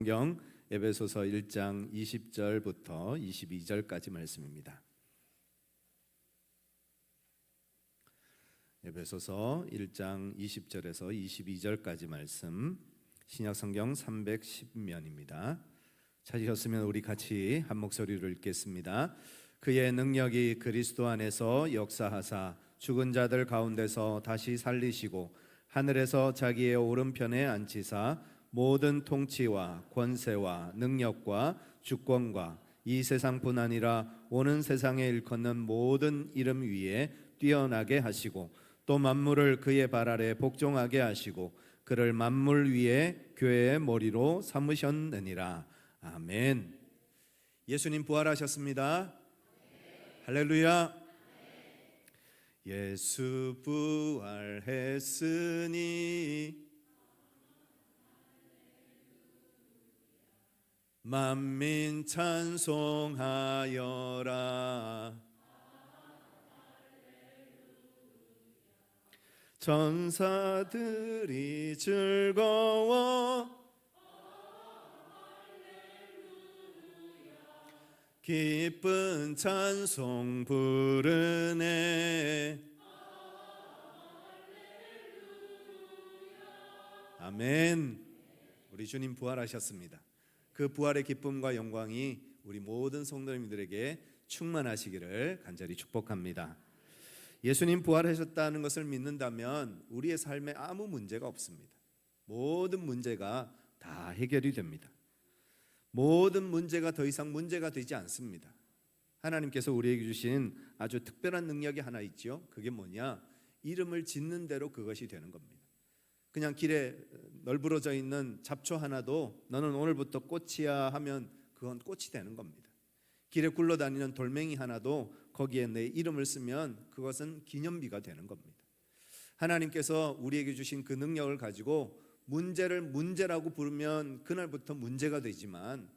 성경 에베소서 1장 20절부터 22절까지 말씀입니다. 에베소서 1장 20절에서 22절까지 말씀, 신약성경 310면입니다. 찾으셨으면 우리 같이 한 목소리로 읽겠습니다. 그의 능력이 그리스도 안에서 역사하사 죽은 자들 가운데서 다시 살리시고 하늘에서 자기의 오른편에 앉히사 모든 통치와 권세와 능력과 주권과 이 세상뿐 아니라 오는 세상에 일컫는 모든 이름 위에 뛰어나게 하시고 또 만물을 그의 발 아래 복종하게 하시고 그를 만물 위에 교회의 머리로 삼으셨느니라. 아멘. 예수님 부활하셨습니다. 할렐루야. 예수 부활했으니 만민 찬송하여라. 전사들이 즐거워 기쁜 찬송 부르네. 아멘. 우리 주님 부활하셨습니다. 그 부활의 기쁨과 영광이 우리 모든 성도님들에게 충만하시기를 간절히 축복합니다. 예수님 부활하셨다는 것을 믿는다면 우리의 삶에 아무 문제가 없습니다. 모든 문제가 다 해결이 됩니다. 모든 문제가 더 이상 문제가 되지 않습니다. 하나님께서 우리에게 주신 아주 특별한 능력이 하나 있죠. 그게 뭐냐? 이름을 짓는 대로 그것이 되는 겁니다. 그냥 길에 널브러져 있는 잡초 하나도 너는 오늘부터 꽃이야 하면 그건 꽃이 되는 겁니다. 길에 굴러다니는 돌멩이 하나도 거기에 내 이름을 쓰면 그것은 기념비가 되는 겁니다. 하나님께서 우리에게 주신 그 능력을 가지고 문제를 문제라고 부르면 그날부터 문제가 되지만,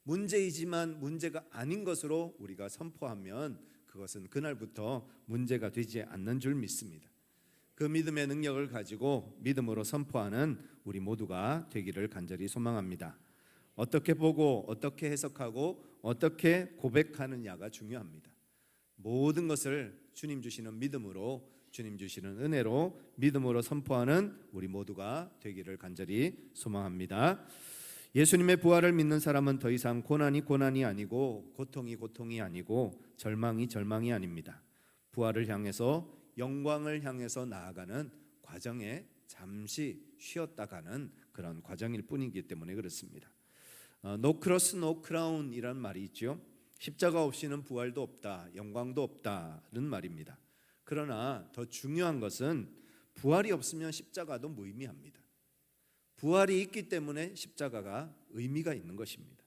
문제이지만 문제가 아닌 것으로 우리가 선포하면 그것은 그날부터 문제가 되지 않는 줄 믿습니다. 그 믿음의 능력을 가지고 믿음으로 선포하는 우리 모두가 되기를 간절히 소망합니다. 어떻게 보고 어떻게 해석하고 어떻게 고백하느냐가 중요합니다. 모든 것을 주님 주시는 믿음으로, 주님 주시는 은혜로 믿음으로 선포하는 우리 모두가 되기를 간절히 소망합니다. 예수님의 부활을 믿는 사람은 더 이상 고난이 아니고 고통이 고통이 아니고 절망이 절망이 아닙니다. 부활을 향해서, 영광을 향해서 나아가는 과정에 잠시 쉬었다가는 그런 과정일 뿐이기 때문에 그렇습니다. No cross, no crown 이란 말이 있죠. 십자가 없이는 부활도 없다, 영광도 없다는 말입니다. 그러나 더 중요한 것은 부활이 없으면 십자가도 무의미합니다. 부활이 있기 때문에 십자가가 의미가 있는 것입니다.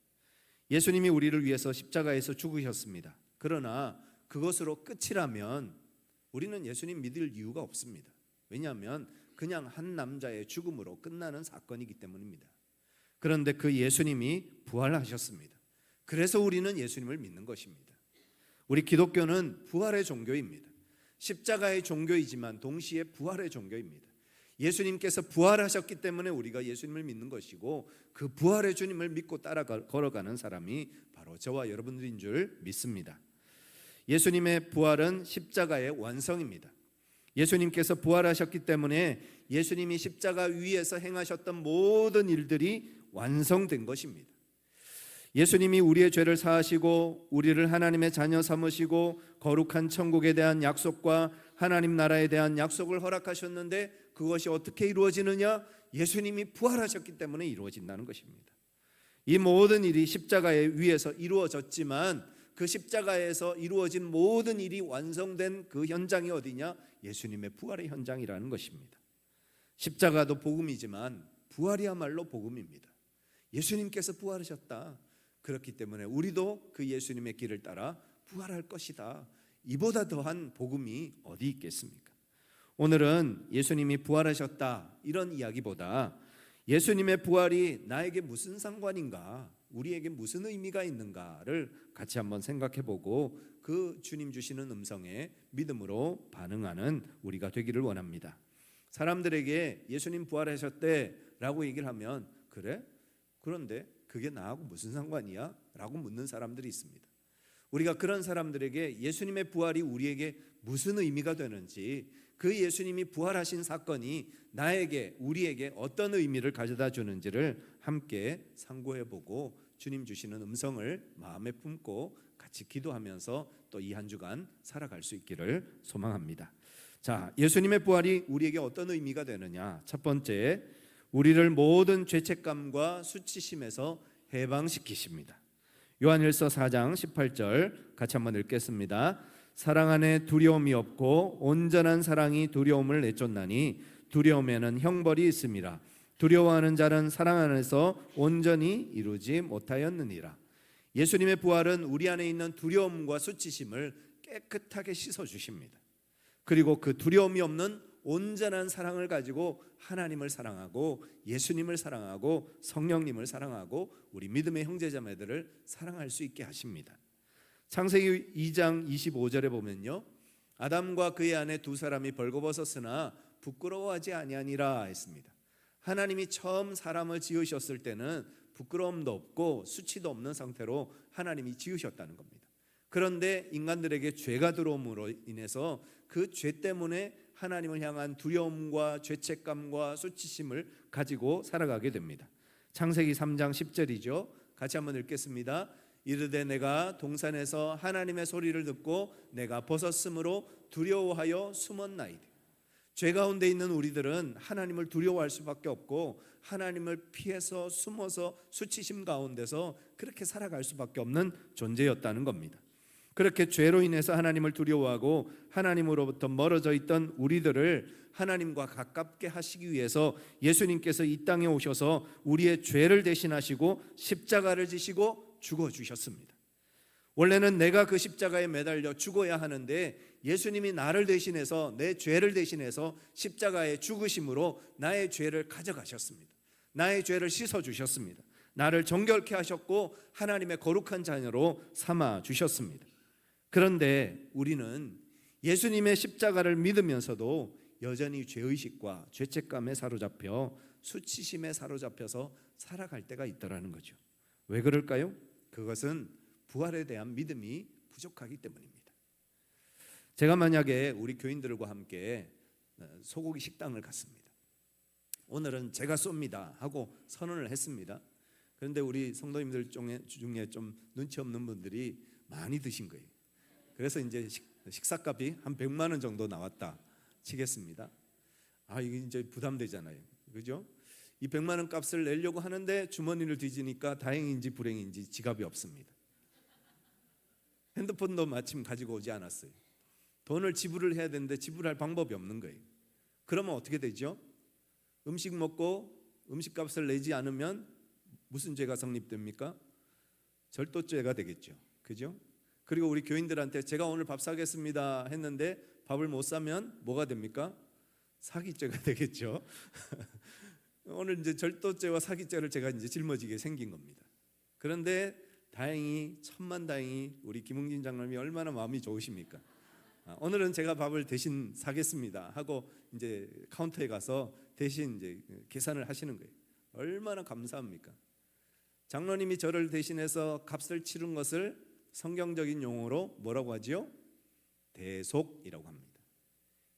예수님이 우리를 위해서 십자가에서 죽으셨습니다. 그러나 그것으로 끝이라면 우리는 예수님 믿을 이유가 없습니다. 왜냐하면 그냥 한 남자의 죽음으로 끝나는 사건이기 때문입니다. 그런데 그 예수님이 부활하셨습니다. 그래서 우리는 예수님을 믿는 것입니다. 우리 기독교는 부활의 종교입니다. 십자가의 종교이지만 동시에 부활의 종교입니다. 예수님께서 부활하셨기 때문에 우리가 예수님을 믿는 것이고, 그 부활의 주님을 믿고 걸어가는 사람이 바로 저와 여러분들인 줄 믿습니다. 예수님의 부활은 십자가의 완성입니다. 예수님께서 부활하셨기 때문에 예수님이 십자가 위에서 행하셨던 모든 일들이 완성된 것입니다. 예수님이 우리의 죄를 사하시고 우리를 하나님의 자녀 삼으시고 거룩한 천국에 대한 약속과 하나님 나라에 대한 약속을 허락하셨는데, 그것이 어떻게 이루어지느냐? 예수님이 부활하셨기 때문에 이루어진다는 것입니다. 이 모든 일이 십자가에 위에서 이루어졌지만 그 십자가에서 이루어진 모든 일이 완성된 그 현장이 어디냐? 예수님의 부활의 현장이라는 것입니다. 십자가도 복음이지만 부활이야말로 복음입니다. 예수님께서 부활하셨다. 그렇기 때문에 우리도 그 예수님의 길을 따라 부활할 것이다. 이보다 더한 복음이 어디 있겠습니까? 오늘은 예수님이 부활하셨다 이런 이야기보다 예수님의 부활이 나에게 무슨 상관인가, 우리에게 무슨 의미가 있는가를 같이 한번 생각해보고 그 주님 주시는 음성에 믿음으로 반응하는 우리가 되기를 원합니다. 사람들에게 예수님 부활하셨대 라고 얘기를 하면, 그래? 그런데 그게 나하고 무슨 상관이야? 라고 묻는 사람들이 있습니다. 우리가 그런 사람들에게 예수님의 부활이 우리에게 무슨 의미가 되는지, 그 예수님이 부활하신 사건이 나에게, 우리에게 어떤 의미를 가져다 주는지를 함께 상고해보고 주님 주시는 음성을 마음에 품고 같이 기도하면서 또 이 한 주간 살아갈 수 있기를 소망합니다. 자, 예수님의 부활이 우리에게 어떤 의미가 되느냐? 첫 번째, 우리를 모든 죄책감과 수치심에서 해방시키십니다. 요한일서 4장 18절 같이 한번 읽겠습니다. 사랑 안에 두려움이 없고 온전한 사랑이 두려움을 내쫓나니 두려움에는 형벌이 있음이라. 두려워하는 자는 사랑 안에서 온전히 이루지 못하였느니라. 예수님의 부활은 우리 안에 있는 두려움과 수치심을 깨끗하게 씻어주십니다. 그리고 그 두려움이 없는 온전한 사랑을 가지고 하나님을 사랑하고 예수님을 사랑하고 성령님을 사랑하고 우리 믿음의 형제자매들을 사랑할 수 있게 하십니다. 창세기 2장 25절에 보면요, 아담과 그의 아내 두 사람이 벌거벗었으나 부끄러워하지 아니하니라 했습니다. 하나님이 처음 사람을 지으셨을 때는 부끄러움도 없고 수치도 없는 상태로 하나님이 지으셨다는 겁니다. 그런데 인간들에게 죄가 들어옴으로 인해서 그 죄 때문에 하나님을 향한 두려움과 죄책감과 수치심을 가지고 살아가게 됩니다. 창세기 3장 10절이죠. 같이 한번 읽겠습니다. 이르되 내가 동산에서 하나님의 소리를 듣고 내가 벗었으므로 두려워하여 숨었나이다. 죄 가운데 있는 우리들은 하나님을 두려워할 수밖에 없고 하나님을 피해서 숨어서 수치심 가운데서 그렇게 살아갈 수밖에 없는 존재였다는 겁니다. 그렇게 죄로 인해서 하나님을 두려워하고 하나님으로부터 멀어져 있던 우리들을 하나님과 가깝게 하시기 위해서 예수님께서 이 땅에 오셔서 우리의 죄를 대신하시고 십자가를 지시고 죽어주셨습니다. 원래는 내가 그 십자가에 매달려 죽어야 하는데 예수님이 나를 대신해서, 내 죄를 대신해서 십자가에 죽으심으로 나의 죄를 가져가셨습니다. 나의 죄를 씻어주셨습니다. 나를 정결케 하셨고 하나님의 거룩한 자녀로 삼아 주셨습니다. 그런데 우리는 예수님의 십자가를 믿으면서도 여전히 죄의식과 죄책감에 사로잡혀 수치심에 사로잡혀서 살아갈 때가 있더라는 거죠. 왜 그럴까요? 그것은 부활에 대한 믿음이 부족하기 때문입니다. 제가 만약에 우리 교인들과 함께 소고기 식당을 갔습니다. 오늘은 제가 쏩니다 하고 선언을 했습니다. 그런데 우리 성도님들 중에 좀 눈치 없는 분들이 많이 드신 거예요. 그래서 이제 식사값이 한 100만 원 정도 나왔다 치겠습니다. 이게 이제 부담되잖아요. 그죠? 이 100만 원 값을 내려고 하는데 주머니를 뒤지니까 다행인지 불행인지 지갑이 없습니다. 핸드폰도 마침 가지고 오지 않았어요. 돈을 지불을 해야 되는데 지불할 방법이 없는 거예요. 그러면 어떻게 되죠? 음식 먹고 음식값을 내지 않으면 무슨 죄가 성립됩니까? 절도죄가 되겠죠. 그죠? 그리고 우리 교인들한테 제가 오늘 밥 사겠습니다 했는데 밥을 못 사면 뭐가 됩니까? 사기죄가 되겠죠. 오늘 이제 절도죄와 사기죄를 제가 이제 짊어지게 생긴 겁니다. 그런데 다행히 천만다행히 우리 김웅진 장로님이 얼마나 마음이 좋으십니까? 오늘은 제가 밥을 대신 사겠습니다 하고 이제 카운터에 가서 대신 이제 계산을 하시는 거예요. 얼마나 감사합니까? 장로님이 저를 대신해서 값을 치른 것을 성경적인 용어로 뭐라고 하지요? 대속이라고 합니다.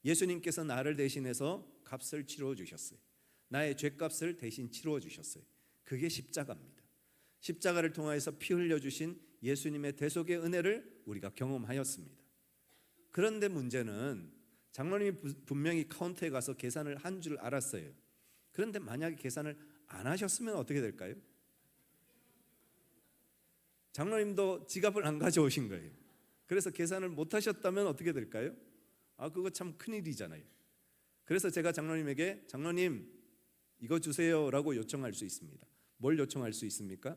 예수님께서 나를 대신해서 값을 치러 주셨어요. 나의 죄값을 대신 치러 주셨어요. 그게 십자가입니다. 십자가를 통하여서 피 흘려 주신 예수님의 대속의 은혜를 우리가 경험하였습니다. 그런데 문제는 장로님이 분명히 카운터에 가서 계산을 한 줄 알았어요. 그런데 만약에 계산을 안 하셨으면 어떻게 될까요? 장로님도 지갑을 안 가져오신 거예요. 그래서 계산을 못 하셨다면 어떻게 될까요? 그거 참 큰일이잖아요. 그래서 제가 장로님에게 장로님 이거 주세요라고 요청할 수 있습니다. 뭘 요청할 수 있습니까?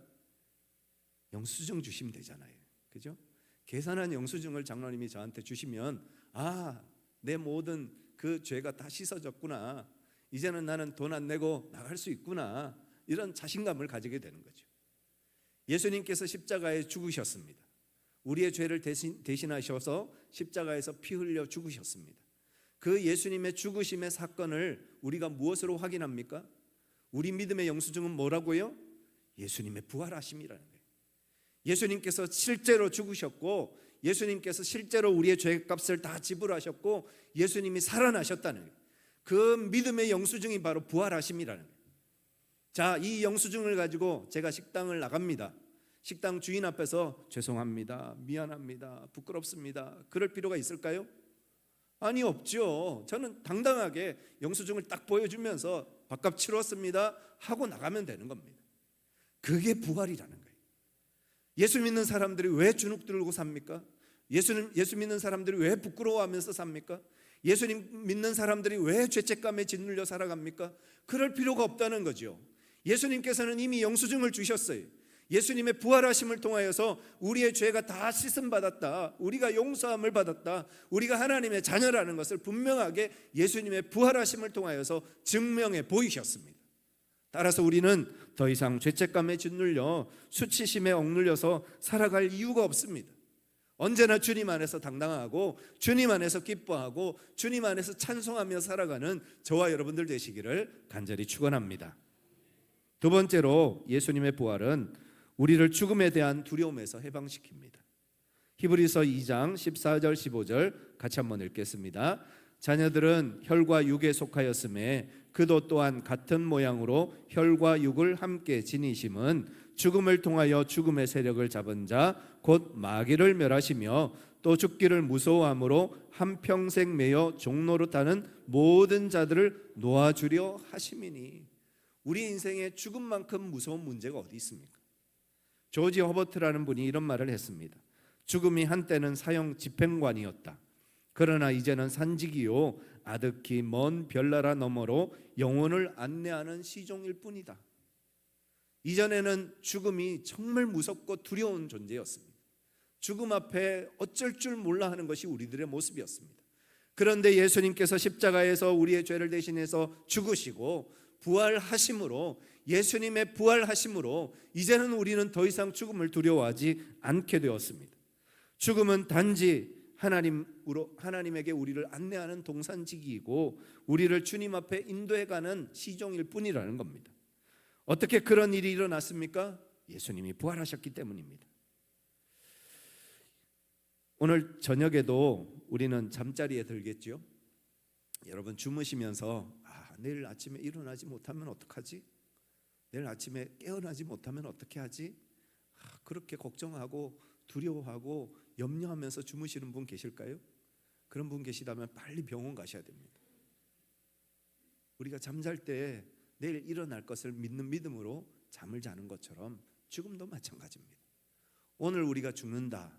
영수증 주시면 되잖아요. 그죠? 계산한 영수증을 장로님이 저한테 주시면 내 모든 그 죄가 다 씻어졌구나. 이제는 나는 돈 안 내고 나갈 수 있구나. 이런 자신감을 가지게 되는 거죠. 예수님께서 십자가에 죽으셨습니다. 우리의 죄를 대신하셔서 십자가에서 피 흘려 죽으셨습니다. 그 예수님의 죽으심의 사건을 우리가 무엇으로 확인합니까? 우리 믿음의 영수증은 뭐라고요? 예수님의 부활하심이라는 거예요. 예수님께서 실제로 죽으셨고 예수님께서 실제로 우리의 죄값을 다 지불하셨고 예수님이 살아나셨다는 거예요. 그 믿음의 영수증이 바로 부활하심이라는 거예요. 자, 이 영수증을 가지고 제가 식당을 나갑니다. 식당 주인 앞에서 죄송합니다, 미안합니다, 부끄럽습니다, 그럴 필요가 있을까요? 아니, 없죠. 저는 당당하게 영수증을 딱 보여주면서 밥값 치렀습니다 하고 나가면 되는 겁니다. 그게 부활이라는 거예요. 예수 믿는 사람들이 왜 주눅 들고 삽니까? 예수 믿는 사람들이 왜 부끄러워하면서 삽니까? 예수님 믿는 사람들이 왜 죄책감에 짓눌려 살아갑니까? 그럴 필요가 없다는 거죠. 예수님께서는 이미 영수증을 주셨어요. 예수님의 부활하심을 통하여서 우리의 죄가 다 씻음받았다, 우리가 용서함을 받았다, 우리가 하나님의 자녀라는 것을 분명하게 예수님의 부활하심을 통하여서 증명해 보이셨습니다. 따라서 우리는 더 이상 죄책감에 짓눌려 수치심에 억눌려서 살아갈 이유가 없습니다. 언제나 주님 안에서 당당하고 주님 안에서 기뻐하고 주님 안에서 찬송하며 살아가는 저와 여러분들 되시기를 간절히 축원합니다. 두 번째로 예수님의 부활은 우리를 죽음에 대한 두려움에서 해방시킵니다. 히브리서 2장 14절 15절 같이 한번 읽겠습니다. 자녀들은 혈과 육에 속하였음에 그도 또한 같은 모양으로 혈과 육을 함께 지니심은 죽음을 통하여 죽음의 세력을 잡은 자 곧 마귀를 멸하시며 또 죽기를 무서워함으로 한평생 매여 종노릇하는 모든 자들을 놓아주려 하심이니. 우리 인생에 죽음만큼 무서운 문제가 어디 있습니까? 조지 허버트라는 분이 이런 말을 했습니다. 죽음이 한때는 사형 집행관이었다. 그러나 이제는 산지기요 아득히 먼 별나라 너머로 영혼을 안내하는 시종일 뿐이다. 이전에는 죽음이 정말 무섭고 두려운 존재였습니다. 죽음 앞에 어쩔 줄 몰라 하는 것이 우리들의 모습이었습니다. 그런데 예수님께서 십자가에서 우리의 죄를 대신해서 죽으시고 부활하심으로, 예수님의 부활하심으로 이제는 우리는 더 이상 죽음을 두려워하지 않게 되었습니다. 죽음은 단지 하나님에게 우리를 안내하는 동산지기이고 우리를 주님 앞에 인도해가는 시종일 뿐이라는 겁니다. 어떻게 그런 일이 일어났습니까? 예수님이 부활하셨기 때문입니다. 오늘 저녁에도 우리는 잠자리에 들겠죠. 여러분 주무시면서 내일 아침에 일어나지 못하면 어떡하지? 내일 아침에 깨어나지 못하면 어떻게 하지? 그렇게 걱정하고 두려워하고 염려하면서 주무시는 분 계실까요? 그런 분 계시다면 빨리 병원 가셔야 됩니다. 우리가 잠잘 때 내일 일어날 것을 믿는 믿음으로 잠을 자는 것처럼 죽음도 마찬가지입니다. 오늘 우리가 죽는다.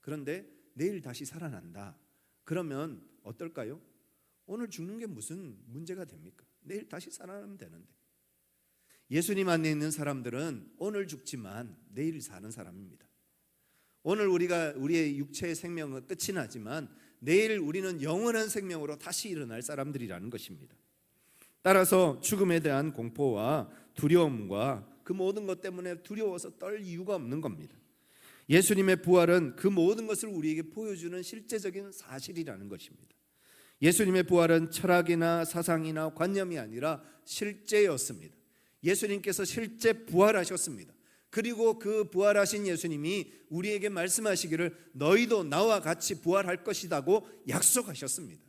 그런데 내일 다시 살아난다. 그러면 어떨까요? 오늘 죽는 게 무슨 문제가 됩니까? 내일 다시 살아나면 되는데. 예수님 안에 있는 사람들은 오늘 죽지만 내일 사는 사람입니다. 오늘 우리의 육체의 생명은 끝이 나지만 내일 우리는 영원한 생명으로 다시 일어날 사람들이라는 것입니다. 따라서 죽음에 대한 공포와 두려움과 그 모든 것 때문에 두려워서 떨 이유가 없는 겁니다. 예수님의 부활은 그 모든 것을 우리에게 보여주는 실제적인 사실이라는 것입니다. 예수님의 부활은 철학이나 사상이나 관념이 아니라 실제였습니다. 예수님께서 실제 부활하셨습니다. 그리고 그 부활하신 예수님이 우리에게 말씀하시기를 너희도 나와 같이 부활할 것이라고 약속하셨습니다.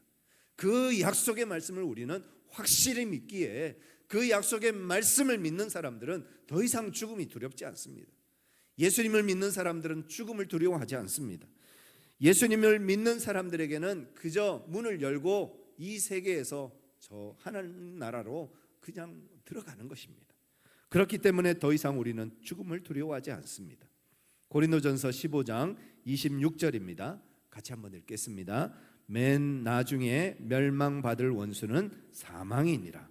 그 약속의 말씀을 우리는 확실히 믿기에 그 약속의 말씀을 믿는 사람들은 더 이상 죽음이 두렵지 않습니다. 예수님을 믿는 사람들은 죽음을 두려워하지 않습니다. 예수님을 믿는 사람들에게는 그저 문을 열고 이 세계에서 저 하나님 나라로 그냥 들어가는 것입니다. 그렇기 때문에 더 이상 우리는 죽음을 두려워하지 않습니다. 고린도전서 15장 26절입니다. 같이 한번 읽겠습니다. 맨 나중에 멸망받을 원수는 사망이니라.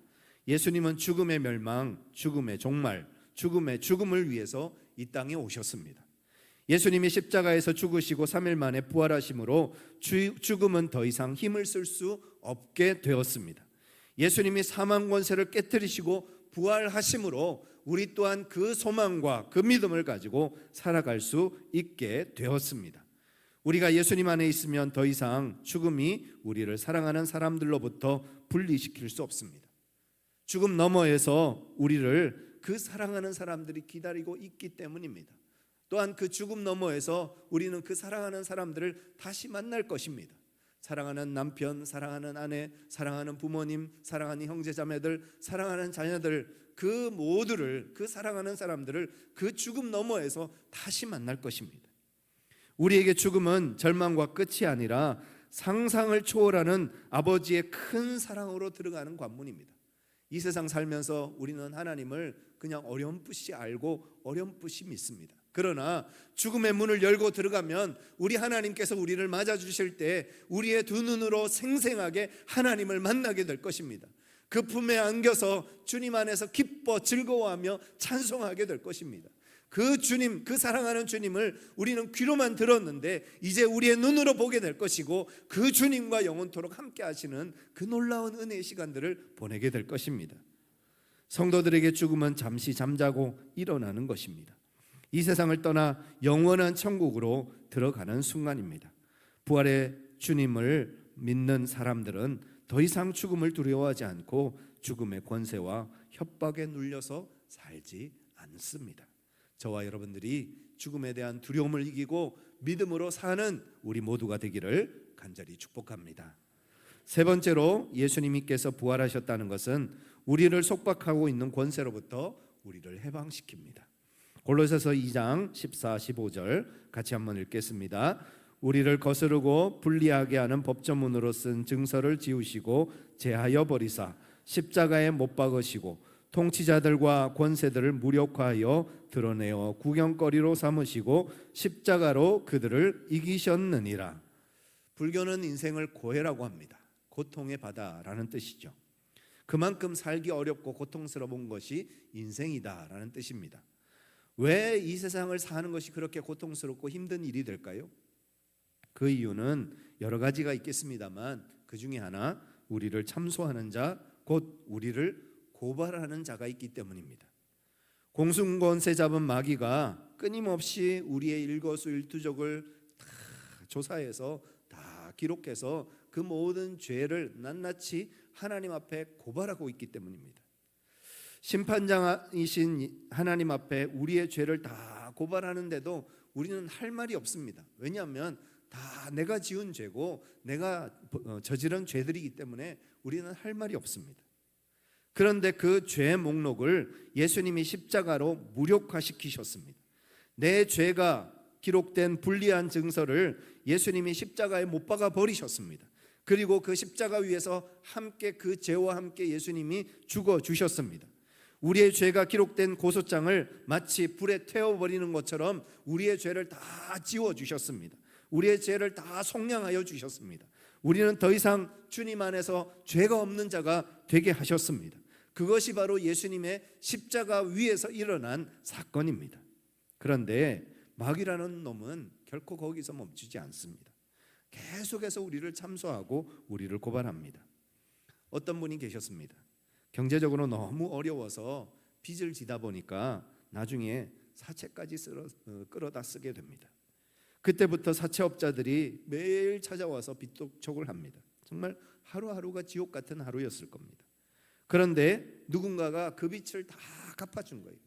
예수님은 죽음의 멸망, 죽음의 종말, 죽음의 죽음을 위해서 이 땅에 오셨습니다. 예수님이 십자가에서 죽으시고 3일 만에 부활하심으로 죽음은 더 이상 힘을 쓸 수 없게 되었습니다. 예수님이 사망 권세를 깨뜨리시고 부활하심으로 우리 또한 그 소망과 그 믿음을 가지고 살아갈 수 있게 되었습니다. 우리가 예수님 안에 있으면 더 이상 죽음이 우리를 사랑하는 사람들로부터 분리시킬 수 없습니다. 죽음 너머에서 우리를 그 사랑하는 사람들이 기다리고 있기 때문입니다. 또한 그 죽음 너머에서 우리는 그 사랑하는 사람들을 다시 만날 것입니다. 사랑하는 남편, 사랑하는 아내, 사랑하는 부모님, 사랑하는 형제자매들, 사랑하는 자녀들, 그 모두를, 그 사랑하는 사람들을 그 죽음 너머에서 다시 만날 것입니다. 우리에게 죽음은 절망과 끝이 아니라 상상을 초월하는 아버지의 큰 사랑으로 들어가는 관문입니다. 이 세상 살면서 우리는 하나님을 그냥 어렴풋이 알고 어렴풋이 믿습니다. 그러나 죽음의 문을 열고 들어가면 우리 하나님께서 우리를 맞아주실 때 우리의 두 눈으로 생생하게 하나님을 만나게 될 것입니다. 그 품에 안겨서 주님 안에서 기뻐 즐거워하며 찬송하게 될 것입니다. 그 주님, 그 사랑하는 주님을 우리는 귀로만 들었는데 이제 우리의 눈으로 보게 될 것이고 그 주님과 영원토록 함께 하시는 그 놀라운 은혜의 시간들을 보내게 될 것입니다. 성도들에게 죽음은 잠시 잠자고 일어나는 것입니다. 이 세상을 떠나 영원한 천국으로 들어가는 순간입니다. 부활의 주님을 믿는 사람들은 더 이상 죽음을 두려워하지 않고 죽음의 권세와 협박에 눌려서 살지 않습니다. 저와 여러분들이 죽음에 대한 두려움을 이기고 믿음으로 사는 우리 모두가 되기를 간절히 축복합니다. 세 번째로 예수님께서 부활하셨다는 것은 우리를 속박하고 있는 권세로부터 우리를 해방시킵니다. 골로새서 2장 14, 15절 같이 한번 읽겠습니다. 우리를 거스르고 불리하게 하는 법조문으로 쓴 증서를 지우시고 제하여 버리사 십자가에 못 박으시고 통치자들과 권세들을 무력화하여 드러내어 구경거리로 삼으시고 십자가로 그들을 이기셨느니라. 불교는 인생을 고해라고 합니다. 고통의 바다라는 뜻이죠. 그만큼 살기 어렵고 고통스러운 것이 인생이다라는 뜻입니다. 왜 이 세상을 사는 것이 그렇게 고통스럽고 힘든 일이 될까요? 그 이유는 여러 가지가 있겠습니다만 그 중에 하나, 우리를 참소하는 자, 곧 우리를 고발하는 자가 있기 때문입니다. 공승권세 잡은 마귀가 끊임없이 우리의 일거수일투족을 다 조사해서 다 기록해서 그 모든 죄를 낱낱이 하나님 앞에 고발하고 있기 때문입니다. 심판장이신 하나님 앞에 우리의 죄를 다 고발하는데도 우리는 할 말이 없습니다. 왜냐하면 다 내가 지은 죄고 내가 저지른 죄들이기 때문에 우리는 할 말이 없습니다. 그런데 그 죄의 목록을 예수님이 십자가로 무력화시키셨습니다. 내 죄가 기록된 불리한 증서를 예수님이 십자가에 못 박아 버리셨습니다. 그리고 그 십자가 위에서 함께 그 죄와 함께 예수님이 죽어 주셨습니다. 우리의 죄가 기록된 고소장을 마치 불에 태워버리는 것처럼 우리의 죄를 다 지워주셨습니다. 우리의 죄를 다 속량하여 주셨습니다. 우리는 더 이상 주님 안에서 죄가 없는 자가 되게 하셨습니다. 그것이 바로 예수님의 십자가 위에서 일어난 사건입니다. 그런데 마귀라는 놈은 결코 거기서 멈추지 않습니다. 계속해서 우리를 참소하고 우리를 고발합니다. 어떤 분이 계셨습니다. 경제적으로 너무 어려워서 빚을 지다 보니까 나중에 사채까지 끌어다 쓰게 됩니다. 그때부터 사채업자들이 매일 찾아와서 빚독촉을 합니다. 정말 하루하루가 지옥 같은 하루였을 겁니다. 그런데 누군가가 그 빚을 다 갚아준 거예요.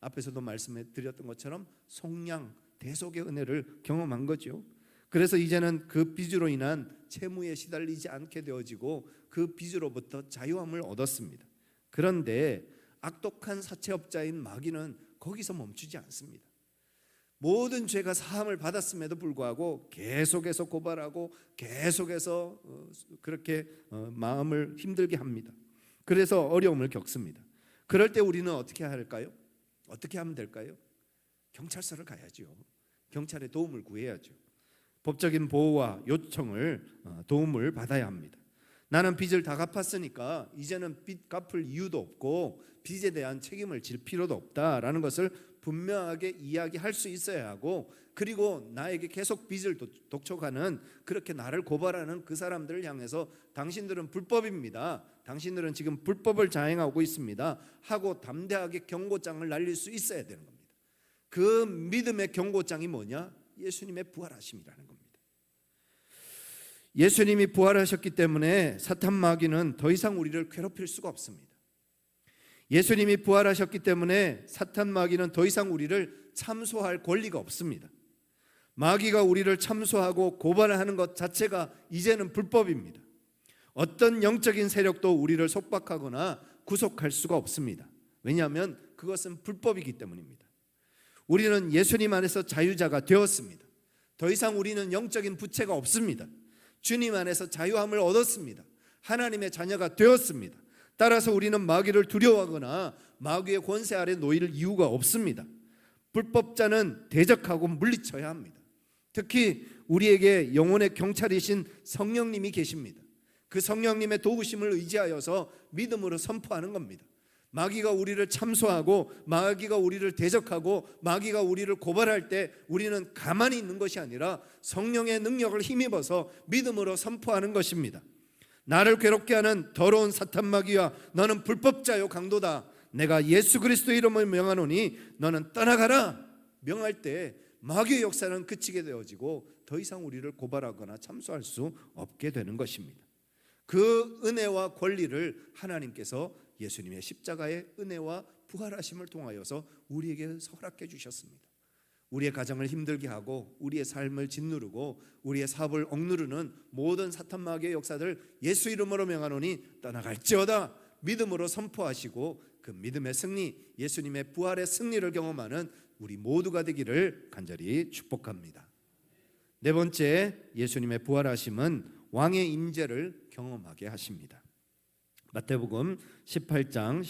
앞에서도 말씀해 드렸던 것처럼 속량, 대속의 은혜를 경험한 거죠. 그래서 이제는 그 빚으로 인한 채무에 시달리지 않게 되어지고 그 빚으로부터 자유함을 얻었습니다. 그런데 악독한 사채업자인 마귀는 거기서 멈추지 않습니다. 모든 죄가 사함을 받았음에도 불구하고 계속해서 고발하고 계속해서 그렇게 마음을 힘들게 합니다. 그래서 어려움을 겪습니다. 그럴 때 우리는 어떻게 할까요? 어떻게 하면 될까요? 경찰서를 가야죠. 경찰의 도움을 구해야죠. 법적인 보호와 요청을 도움을 받아야 합니다. 나는 빚을 다 갚았으니까 이제는 빚 갚을 이유도 없고 빚에 대한 책임을 질 필요도 없다라는 것을 분명하게 이야기할 수 있어야 하고, 그리고 나에게 계속 빚을 독촉하는, 그렇게 나를 고발하는 그 사람들을 향해서 당신들은 불법입니다, 당신들은 지금 불법을 자행하고 있습니다 하고 담대하게 경고장을 날릴 수 있어야 되는 겁니다. 그 믿음의 경고장이 뭐냐? 예수님의 부활하심이라는 겁니다. 예수님이 부활하셨기 때문에 사탄 마귀는 더 이상 우리를 괴롭힐 수가 없습니다. 예수님이 부활하셨기 때문에 사탄 마귀는 더 이상 우리를 참소할 권리가 없습니다. 마귀가 우리를 참소하고 고발하는 것 자체가 이제는 불법입니다. 어떤 영적인 세력도 우리를 속박하거나 구속할 수가 없습니다. 왜냐하면 그것은 불법이기 때문입니다. 우리는 예수님 안에서 자유자가 되었습니다. 더 이상 우리는 영적인 부채가 없습니다. 주님 안에서 자유함을 얻었습니다. 하나님의 자녀가 되었습니다. 따라서 우리는 마귀를 두려워하거나 마귀의 권세 아래 놓일 이유가 없습니다. 불법자는 대적하고 물리쳐야 합니다. 특히 우리에게 영혼의 경찰이신 성령님이 계십니다. 그 성령님의 도우심을 의지하여서 믿음으로 선포하는 겁니다. 마귀가 우리를 참소하고 마귀가 우리를 대적하고 마귀가 우리를 고발할 때 우리는 가만히 있는 것이 아니라 성령의 능력을 힘입어서 믿음으로 선포하는 것입니다. 나를 괴롭게 하는 더러운 사탄 마귀야, 너는 불법자요 강도다. 내가 예수 그리스도의 이름을 명하노니 너는 떠나가라. 명할 때 마귀의 역사는 그치게 되어지고 더 이상 우리를 고발하거나 참소할 수 없게 되는 것입니다. 그 은혜와 권리를 하나님께서 예수님의 십자가의 은혜와 부활하심을 통하여서 우리에게 허락해 주셨습니다. 우리의 가정을 힘들게 하고 우리의 삶을 짓누르고 우리의 사업을 억누르는 모든 사탄 마귀의 역사들 예수 이름으로 명하노니 떠나갈지어다. 믿음으로 선포하시고 그 믿음의 승리, 예수님의 부활의 승리를 경험하는 우리 모두가 되기를 간절히 축복합니다. 네 번째, 예수님의 부활하심은 왕의 임재를 경험하게 하십니다. 마태복음 18장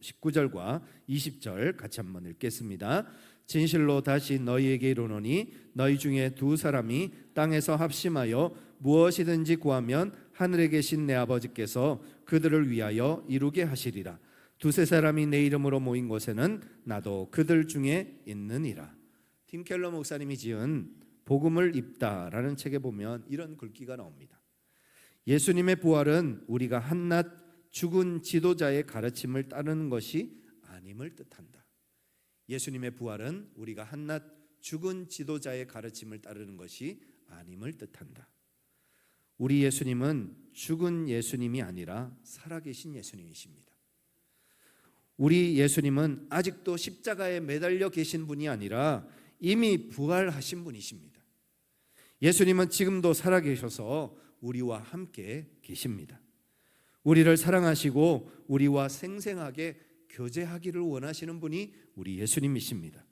19절과 20절 같이 한번 읽겠습니다. 진실로 다시 너희에게 이르노니 너희 중에 두 사람이 땅에서 합심하여 무엇이든지 구하면 하늘에 계신 내 아버지께서 그들을 위하여 이루게 하시리라. 두세 사람이 내 이름으로 모인 곳에는 나도 그들 중에 있느니라. 팀 켈러 목사님이 지은 복음을 입다라는 책에 보면 이런 글귀가 나옵니다. 예수님의 부활은 우리가 한낱 죽은 지도자의 가르침을 따르는 것이 아님을 뜻한다. 예수님의 부활은 우리가 한낱 죽은 지도자의 가르침을 따르는 것이 아님을 뜻한다. 우리 예수님은 죽은 예수님이 아니라 살아계신 예수님이십니다. 우리 예수님은 아직도 십자가에 매달려 계신 분이 아니라 이미 부활하신 분이십니다. 예수님은 지금도 살아계셔서 우리와 함께 계십니다. 우리를 사랑하시고 우리와 생생하게 교제하기를 원하시는 분이 우리 예수님이십니다.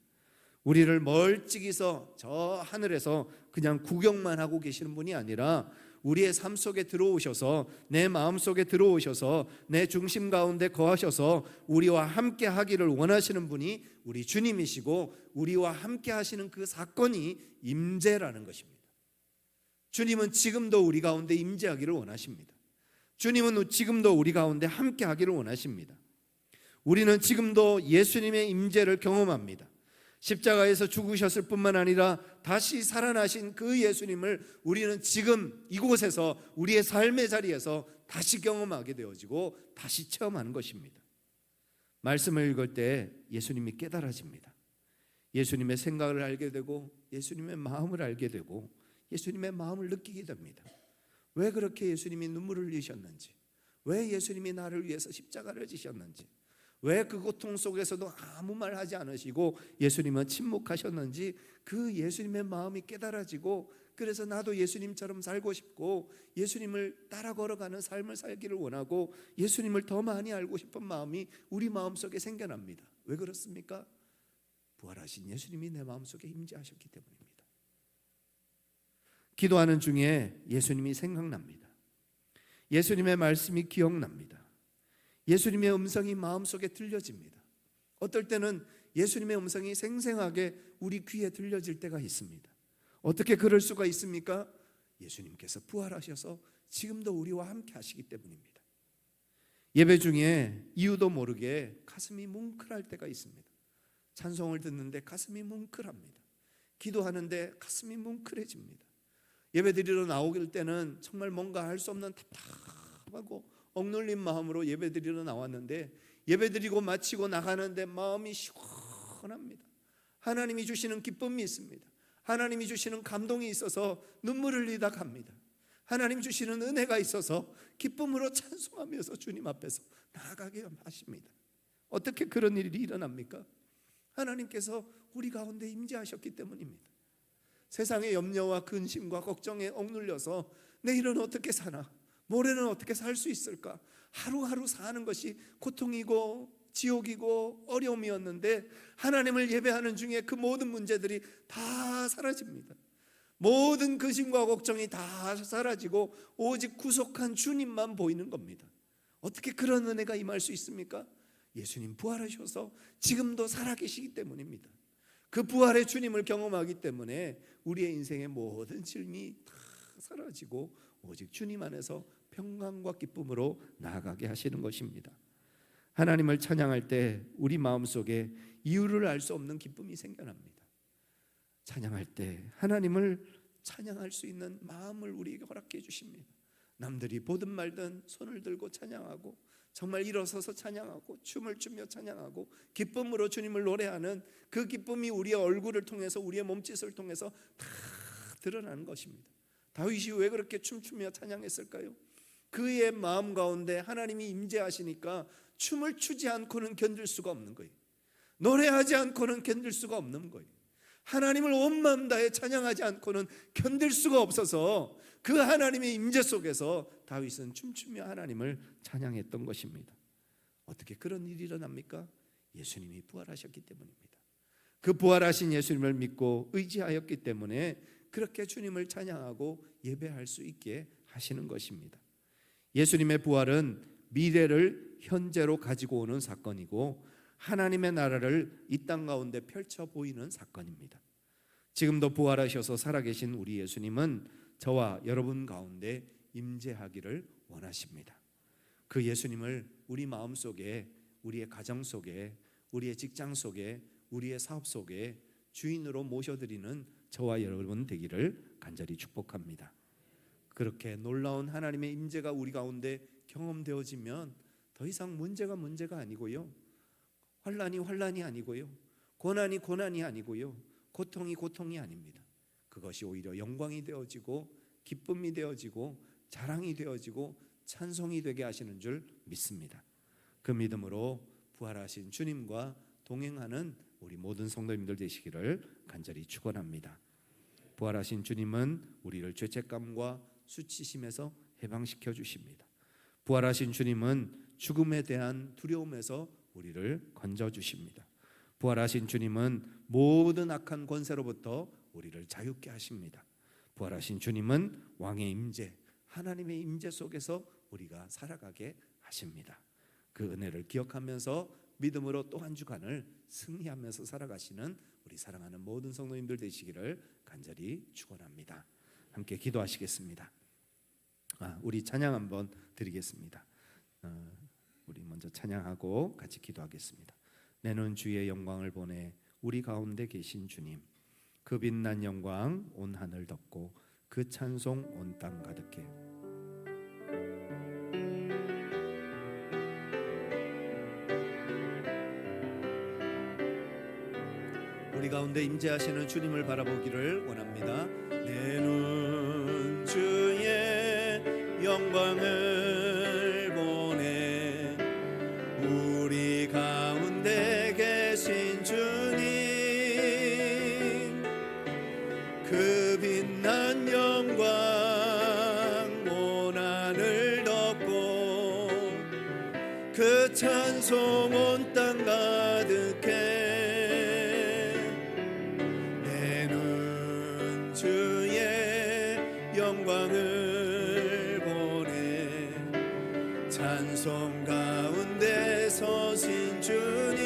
우리를 멀찍이서 저 하늘에서 그냥 구경만 하고 계시는 분이 아니라 우리의 삶 속에 들어오셔서 내 마음 속에 들어오셔서 내 중심 가운데 거하셔서 우리와 함께 하기를 원하시는 분이 우리 주님이시고 우리와 함께 하시는 그 사건이 임재라는 것입니다. 주님은 지금도 우리 가운데 임재하기를 원하십니다. 주님은 지금도 우리 가운데 함께 하기를 원하십니다. 우리는 지금도 예수님의 임재를 경험합니다. 십자가에서 죽으셨을 뿐만 아니라 다시 살아나신 그 예수님을 우리는 지금 이곳에서 우리의 삶의 자리에서 다시 경험하게 되어지고 다시 체험하는 것입니다. 말씀을 읽을 때 예수님이 깨달아집니다. 예수님의 생각을 알게 되고 예수님의 마음을 알게 되고 예수님의 마음을 느끼게 됩니다. 왜 그렇게 예수님이 눈물을 흘리셨는지, 왜 예수님이 나를 위해서 십자가를 지셨는지, 왜 그 고통 속에서도 아무 말 하지 않으시고 예수님은 침묵하셨는지 그 예수님의 마음이 깨달아지고 그래서 나도 예수님처럼 살고 싶고 예수님을 따라 걸어가는 삶을 살기를 원하고 예수님을 더 많이 알고 싶은 마음이 우리 마음속에 생겨납니다. 왜 그렇습니까? 부활하신 예수님이 내 마음속에 임재하셨기 때문입니다. 기도하는 중에 예수님이 생각납니다. 예수님의 말씀이 기억납니다. 예수님의 음성이 마음속에 들려집니다. 어떨 때는 예수님의 음성이 생생하게 우리 귀에 들려질 때가 있습니다. 어떻게 그럴 수가 있습니까? 예수님께서 부활하셔서 지금도 우리와 함께 하시기 때문입니다. 예배 중에 이유도 모르게 가슴이 뭉클할 때가 있습니다. 찬송을 듣는데 가슴이 뭉클합니다. 기도하는데 가슴이 뭉클해집니다. 예배 드리러 나오길 때는 정말 뭔가 할 수 없는 답답하고 억눌린 마음으로 예배 드리러 나왔는데 예배 드리고 마치고 나가는데 마음이 시원합니다. 하나님이 주시는 기쁨이 있습니다. 하나님이 주시는 감동이 있어서 눈물을 흘리다 갑니다. 하나님 주시는 은혜가 있어서 기쁨으로 찬송하면서 주님 앞에서 나아가게 하십니다. 어떻게 그런 일이 일어납니까? 하나님께서 우리 가운데 임재하셨기 때문입니다. 세상의 염려와 근심과 걱정에 억눌려서 내일은 어떻게 사나, 모레는 어떻게 살 수 있을까, 하루하루 사는 것이 고통이고 지옥이고 어려움이었는데 하나님을 예배하는 중에 그 모든 문제들이 다 사라집니다. 모든 근심과 걱정이 다 사라지고 오직 구속한 주님만 보이는 겁니다. 어떻게 그런 은혜가 임할 수 있습니까? 예수님 부활하셔서 지금도 살아계시기 때문입니다. 그 부활의 주님을 경험하기 때문에 우리의 인생의 모든 짐이 다 사라지고 오직 주님 안에서 평강과 기쁨으로 나아가게 하시는 것입니다. 하나님을 찬양할 때 우리 마음속에 이유를 알 수 없는 기쁨이 생겨납니다. 찬양할 때 하나님을 찬양할 수 있는 마음을 우리에게 허락해 주십니다. 남들이 보든 말든 손을 들고 찬양하고 정말 일어서서 찬양하고 춤을 추며 찬양하고 기쁨으로 주님을 노래하는 그 기쁨이 우리의 얼굴을 통해서 우리의 몸짓을 통해서 다 드러나는 것입니다. 다윗이 왜 그렇게 춤추며 찬양했을까요? 그의 마음 가운데 하나님이 임재하시니까 춤을 추지 않고는 견딜 수가 없는 거예요. 노래하지 않고는 견딜 수가 없는 거예요. 하나님을 온 마음 다해 찬양하지 않고는 견딜 수가 없어서 그 하나님의 임재 속에서 다윗은 춤추며 하나님을 찬양했던 것입니다. 어떻게 그런 일이 일어납니까? 예수님이 부활하셨기 때문입니다. 그 부활하신 예수님을 믿고 의지하였기 때문에 그렇게 주님을 찬양하고 예배할 수 있게 하시는 것입니다. 예수님의 부활은 미래를 현재로 가지고 오는 사건이고 하나님의 나라를 이 땅 가운데 펼쳐 보이는 사건입니다. 지금도 부활하셔서 살아계신 우리 예수님은 저와 여러분 가운데 임재하기를 원하십니다. 그 예수님을 우리 마음속에, 우리의 가정 속에, 우리의 직장 속에, 우리의 사업 속에 주인으로 모셔드리는 저와 여러분 되기를 간절히 축복합니다. 그렇게 놀라운 하나님의 임재가 우리 가운데 경험되어지면 더 이상 문제가 아니고요, 환난이 아니고요, 고난이 아니고요, 고통이 아닙니다. 그것이 오히려 영광이 되어지고 기쁨이 되어지고 자랑이 되어지고 찬송이 되게 하시는 줄 믿습니다. 그 믿음으로 부활하신 주님과 동행하는 우리 모든 성도님들 되시기를 간절히 축원합니다. 부활하신 주님은 우리를 죄책감과 수치심에서 해방시켜 주십니다. 부활하신 주님은 죽음에 대한 두려움에서 우리를 건져 주십니다. 부활하신 주님은 모든 악한 권세로부터 우리를 자유케 하십니다. 부활하신 주님은 왕의 임재, 하나님의 임재 속에서 우리가 살아가게 하십니다. 그 은혜를 기억하면서 믿음으로 또 한 주간을 승리하면서 살아가시는 우리 사랑하는 모든 성도님들 되시기를 간절히 축원합니다. 함께 기도하시겠습니다. 우리 찬양 한번 드리겠습니다. 우리 먼저 찬양하고 같이 기도하겠습니다. 내는 주의 영광을 보내 우리 가운데 계신 주님, 그 빛난 영광 온 하늘 덮고 그 찬송 온 땅 가득해. 우리 가운데 임재하시는 주님을 바라보기를 원합니다. 내 눈 주의 영광을 보내 우리 가운데 계신 주님, 그 빛난 영광 온 하늘 덮고 그 찬송 온 땅 가득해. 영광을 보내 찬송 가운데 서신 주님,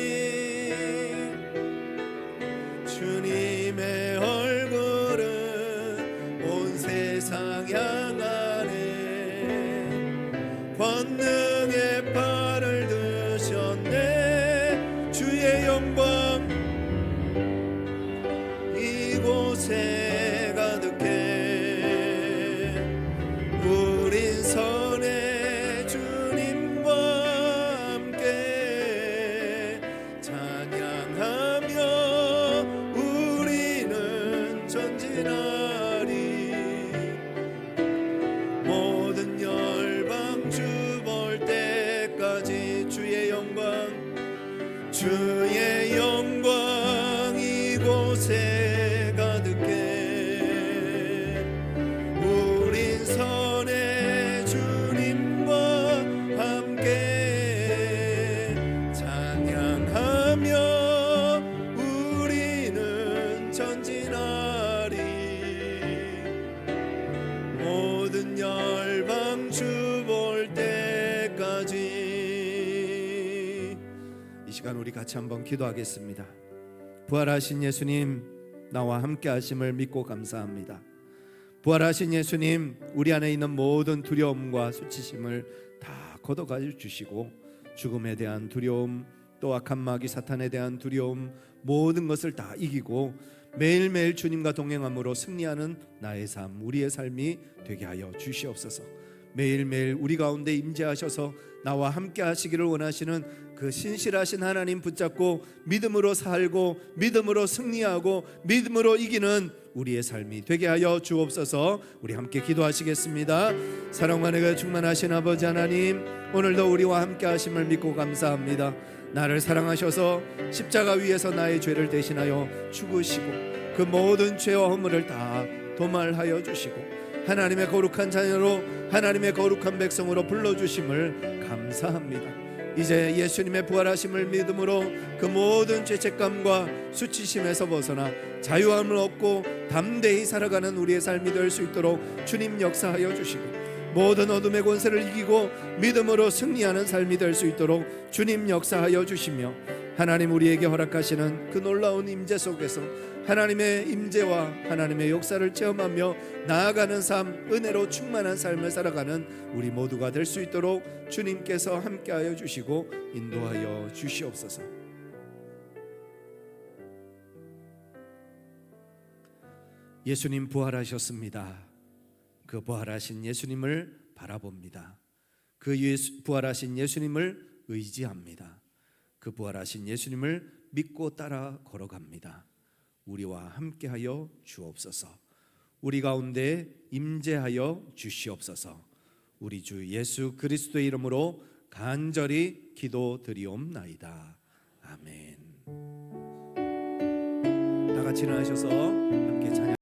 주님의 얼굴은 온 세상 향하네. 권능의 팔을 드셨네. 주의 영광 이곳에 가득해. 우린 선의 주님과 함께 찬양하며 우리는 같이 한번 기도하겠습니다. 부활하신 예수님, 나와 함께 하심을 믿고 감사합니다. 부활하신 예수님, 우리 안에 있는 모든 두려움과 수치심을 다 걷어가 주시고 죽음에 대한 두려움, 또 악한 마귀 사탄에 대한 두려움, 모든 것을 다 이기고 매일매일 주님과 동행함으로 승리하는 나의 삶, 우리의 삶이 되게 하여 주시옵소서. 매일매일 우리 가운데 임재하셔서 나와 함께 하시기를 원하시는 그 신실하신 하나님 붙잡고 믿음으로 살고 믿음으로 승리하고 믿음으로 이기는 우리의 삶이 되게 하여 주옵소서. 우리 함께 기도하시겠습니다. 사랑과 은혜가 충만하신 아버지 하나님, 오늘도 우리와 함께 하심을 믿고 감사합니다. 나를 사랑하셔서 십자가 위에서 나의 죄를 대신하여 죽으시고 그 모든 죄와 허물을 다 도말하여 주시고 하나님의 거룩한 자녀로 하나님의 거룩한 백성으로 불러주심을 감사합니다. 이제 예수님의 부활하심을 믿음으로 그 모든 죄책감과 수치심에서 벗어나 자유함을 얻고 담대히 살아가는 우리의 삶이 될 수 있도록 주님 역사하여 주시고 모든 어둠의 권세를 이기고 믿음으로 승리하는 삶이 될 수 있도록 주님 역사하여 주시며 하나님 우리에게 허락하시는 그 놀라운 임재 속에서 하나님의 임재와 하나님의 역사를 체험하며 나아가는 삶, 은혜로 충만한 삶을 살아가는 우리 모두가 될 수 있도록 주님께서 함께하여 주시고 인도하여 주시옵소서. 예수님 부활하셨습니다. 그 부활하신 예수님을 바라봅니다. 그 부활하신 예수님을 의지합니다. 그 부활하신 예수님을 믿고 따라 걸어갑니다. 우리와 함께하여 주옵소서. 우리 가운데 임재하여 주시옵소서. 우리 주 예수 그리스도의 이름으로 간절히 기도드리옵나이다. 아멘. 다 같이 일어나셔서 함께 찬양